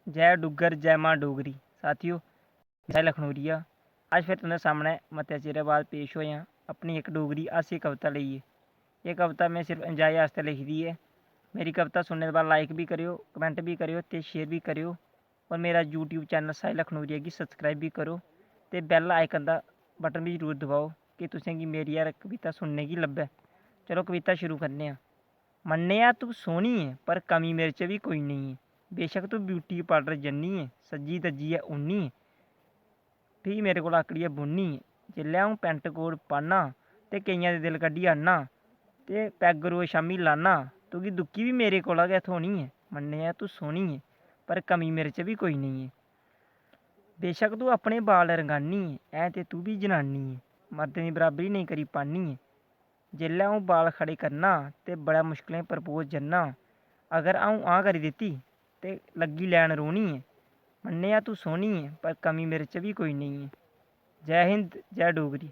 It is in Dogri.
जय डुग्गर जय मां डोगरी। साथियों, जय लखनौरिया। आज फिर तुंदे सामने मते चिरे बाद पेश होया अपनी एक डोगरी हास्य कविता लेइयै। ये कविता मैं सिर्फ इंजाय आस्तै लिखी दी है। मेरी कविता सुनने के बाद लाइक भी करियो, कमेंट भी करियो ते शेयर भी करियो और मेरा यूट्यूब चैनल साहिल लखनौरिया गी सब्सक्राइब भी करो ते बैल आइकन दा बटन भी जरूर दबाओ कि तुसेंगी मेरी यार कविता सुनने गी लब्भै। चलो कविता शुरू करने आं। मन्नेआ तू सोहनी है पर कमी मेरे च भी कोई नहीं है। बेशक तू ब्यूटी पार्लर जन्नी है, सज्जी दज्जियै उन्नी है, फ्ही मेरे कोल आकड़ियै बुननी है। जेल्लै अ'ऊं पैंट कोट पान्ना ते केइयां दे दिल कड्ढियै आन्ना ते पैग रोज शामीं लान्ना, तुगी दुक्की बी मेरे कोला गै थ्होनी ऐ। मन्नेआ तू सोहनी ऐ पर कमी मेरे च बी कोई नेईं ऐ। बेशक तू अपने बाल रंगानी ऐ ते तू बी जनानी ऐ, मर्दें दी बराबरी नेईं करी पान्नी ऐ। जेल्लै अ'ऊं बाल खड़े करना ते बड़ा मुश्कलें प्रपोज जन्ना, अगर अ'ऊं हां करी दित्ती ते लग्गी लैन रोनी ऐ। मन्नेआ तू सोहनी ऐ पर कमी मेरे च बी कोई नेईं ऐ। जय हिंद जय डोगरी।